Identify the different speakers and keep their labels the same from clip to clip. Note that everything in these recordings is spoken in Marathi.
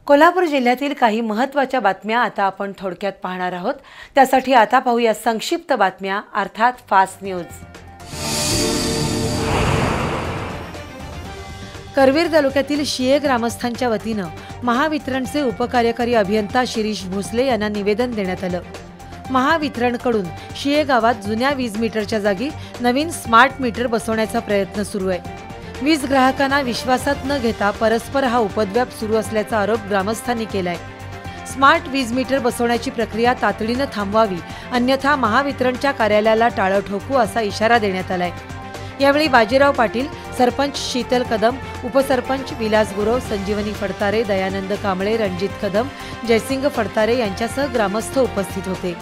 Speaker 1: कोल्हापूर जिल्ह्यातील काही महत्त्वाच्या बातम्या आता आपण थोडक्यात पाहणार आहोत। त्यासाठी आता पाहूया संक्षिप्त बातम्या अर्थात फास्ट न्यूज। करवीर तालुक्यातील शिये ग्रामस्थांच्या वतीनं महावितरणचे उपकार्यकारी अभियंता शिरीष भोसले यांना निवेदन देण्यात आलं। महावितरणकडून शिये गावात जुन्या वीज मीटरच्या जागी नवीन स्मार्ट मीटर बसवण्याचा प्रयत्न सुरू आहे। वीज ग्राहकांना विश्वासात न घेता परस्पर हा उपद्व्याप सुरू असल्याचा आरोप ग्रामस्थांनी केलाय। स्मार्ट वीज मीटर बसवण्याची प्रक्रिया तातडीने थांबवावी, अन्यथा महावितरणच्या कार्यालयाला टाळं ठोकू असा इशारा देण्यात आलाय। यावेळी बाजीराव पाटील, सरपंच शीतल कदम, उपसरपंच विलास गुरव, संजीवनी फडतारे, दयानंद कांबळे, रणजित कदम, जयसिंग फडतारे यांच्यासह ग्रामस्थ उपस्थित होते।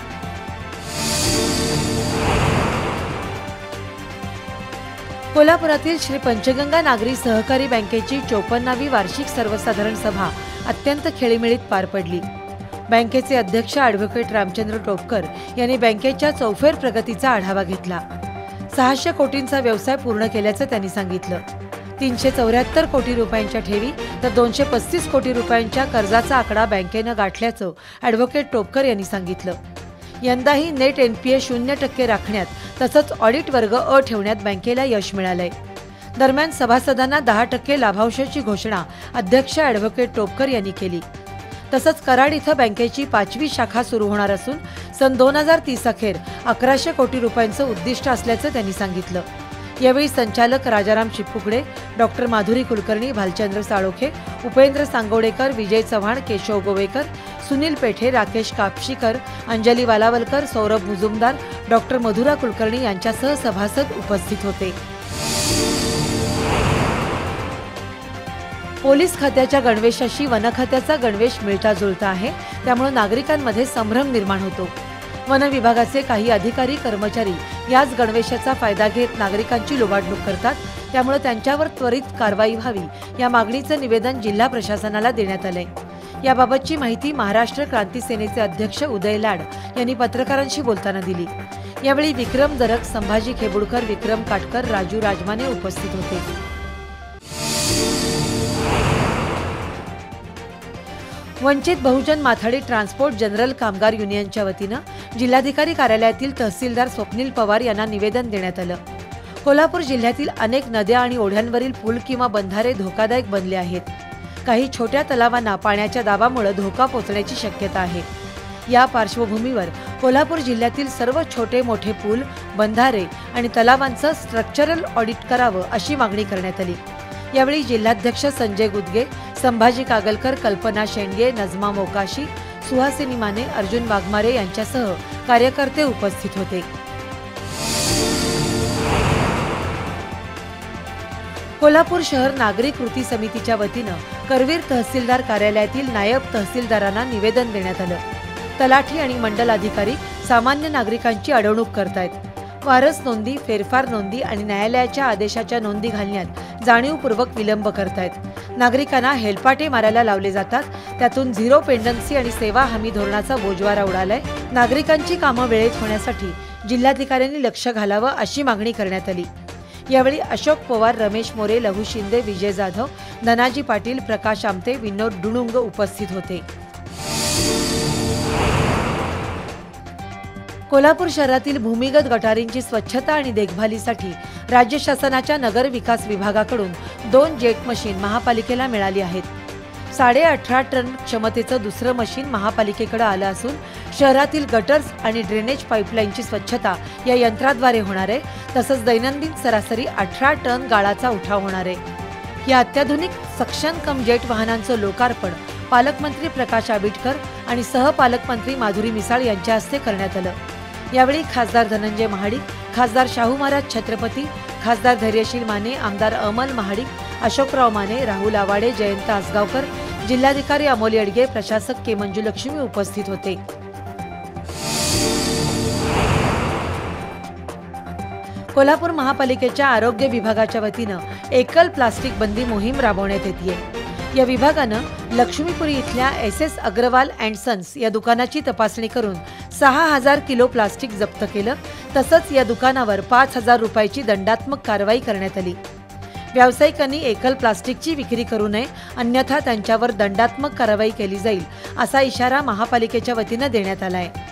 Speaker 1: कोल्हापुरातील श्री पंचगंगा नागरी सहकारी बँकेची 54वी वार्षिक सर्वसाधारण सभा अत्यंत खेळीमेळीत पार पडली। बँकेचे अध्यक्ष ॲडव्होकेट रामचंद्र टोपकर यांनी बँकेच्या चौफेर प्रगतीचा आढावा घेतला। 600 कोटींचा व्यवसाय पूर्ण केल्याचं त्यांनी सांगितलं। 374 कोटी रुपयांच्या ठेवी तर 235 कोटी रुपयांच्या कर्जाचा आकडा बँकेनं गाठल्याचं ॲडव्होकेट टोपकर यांनी सांगितलं। यंदाही नेट NPA 0% राखण्यात तसंच ऑडिट वर्ग अ ठेवण्यात बँकेला यश मिळालंय। दरम्यान सभासदांना 10% लाभांशाची घोषणा अध्यक्ष ॲडव्होकेट टोपकर यांनी केली। तसंच कराड इथं बँकेची 5वी शाखा सुरू होणार असून सन 2030 अखेर 1100 कोटी रुपयांचं उद्दिष्ट असल्याचं त्यांनी सांगितलं। यावेळी संचालक राजाराम चिप्पुकडे, डॉक्टर माधुरी कुलकर्णी, भालचंद्र साळोखे, उपेंद्र सांगोडेकर, विजय चव्हाण, केशव गोवेकर, सुनील पेठे, राकेश कापशीकर, अंजली वालावलकर, सौरभ मुजुमदार, डॉक्टर मधुरा कुलकर्णी यांच्यासह सभासद उपस्थित होते। पोलीस खात्याच्या गणवेशाशी वन खात्याचा गणवेश मिळता जुळता आहे, त्यामुळे नागरिकांमध्ये संभ्रम निर्माण होतो। वन विभागाचे काही अधिकारी कर्मचारी याच गणवेशाचा फायदा घेत नागरिकांची लुबाडणूक करतात, त्यामुळे त्यांच्यावर त्वरित कारवाई व्हावी या मागणीचं निवेदन जिल्हा प्रशासनाला देण्यात आलंय। याबाबतची माहिती महाराष्ट्र क्रांती सेनेचे अध्यक्ष उदय लाड यांनी पत्रकारांशी बोलताना दिली। यावेळी विक्रम दरक, संभाजी खेबुडकर, विक्रम काटकर, राजू राजमाने उपस्थित होते। वंचित बहुजन माथाडी ट्रान्सपोर्ट जनरल कामगार युनियनच्या वतीनं जिल्हाधिकारी कार्यालयातील तहसीलदार स्वप्नील पवार यांना निवेदन देण्यात आलं। कोल्हापूर जिल्ह्यातील अनेक नद्या आणि ओढ्यांवरील पूल किंवा बंधारे धोकादायक बनले आहेत। काही छोट्या तलावांना पाण्याच्या दाबामुळे धोका पोहोचण्याची शक्यता आहे। या पार्श्वभूमीवर कोल्हापूर जिल्ह्यातील सर्व छोटे मोठे पूल, बंधारे आणि तलावांचं स्ट्रक्चरल ऑडिट करावं अशी मागणी करण्यात आली। यावेळी जिल्हाध्यक्ष संजय गुदगे, संभाजी कागलकर, कल्पना शेंडगे, नजमा मोकाशी, सुहासिनी माने, अर्जुन वाघमारे यांच्यासह कार्यकर्ते उपस्थित होते। कोल्हापूर शहर नागरी कृती समितीच्या वतीनं करवीर तहसीलदार कार्यालयातील नायब तहसीलदारांना निवेदन देण्यात आलं। तलाठी आणि मंडल अधिकारी सामान्य नागरिकांची अडवणूक करतायत। वारस नोंदी, फेरफार नोंदी आणि न्यायालयाच्या आदेशाच्या नोंदी घालण्यात जाणीवपूर्वक विलंब करतायत। नागरिकांना हेलपाटे मारायला लावले जातात, त्यातून झिरो पेंडन्सी आणि सेवा हमी धोरणाचा बोजवारा उडालाय। नागरिकांची कामं वेळेत होण्यासाठी जिल्हाधिकाऱ्यांनी लक्ष घालावं अशी मागणी करण्यात आली। यावेळी अशोक पवार, रमेश मोरे, लहू शिंदे, विजय जाधव, धनाजी पाटील, प्रकाश आमते, विनोद डुणुंग उपस्थित होते। कोल्हापूर शहरातील भूमिगत गटारींची स्वच्छता आणि देखभालीसाठी राज्य शासनाच्या नगर विकास विभागाकडून 2 जेट मशीन महापालिकेला मिळाली आहेत। 18.5 टन क्षमतेचं दुसरं मशीन महापालिकेकडे आलं असून शहरातील गटर्स आणि ड्रेनेज पाईपलाईनची स्वच्छता या यंत्राद्वारे होणार आहे। तसंच दैनंदिन सरासरी 18 टन गाळाचा उठाव होणार आहे। या अत्याधुनिक सक्शन कम जेट वाहनांचं लोकार्पण पालकमंत्री प्रकाश आबिटकर आणि सहपालकमंत्री माधुरी मिसाळ यांच्या हस्ते करण्यात आलं। यावेळी खासदार धनंजय महाडिक, खासदार शाहू महाराज छत्रपती, खासदार धैर्यशील माने, आमदार अमल महाडिक, अशोकराव माने, राहुल आवाडे, जयंत आसगावकर, जिल्हाधिकारी अमोल येडगे, प्रशासक के मंजुलक्ष्मी उपस्थित होते। कोल्हापूर महापालिकेच्या आरोग्य विभागाच्या वतीनं एकल प्लास्टिक बंदी मोहीम राबवण्यात येते। या विभागानं लक्ष्मीपुरी इथल्या SS अग्रवाल अँड सन्स या दुकानाची तपासणी करून 6000 किलो प्लास्टिक जप्त केलं। तसंच या दुकानावर 5000 रुपयाची दंडात्मक कारवाई करण्यात आली। व्यावसायिकांनी एकल प्लास्टिकची विक्री करू नये, अन्यथा त्यांच्यावर दंडात्मक कारवाई केली जाईल असा इशारा महापालिकेच्या वतीनं देण्यात आला आहे।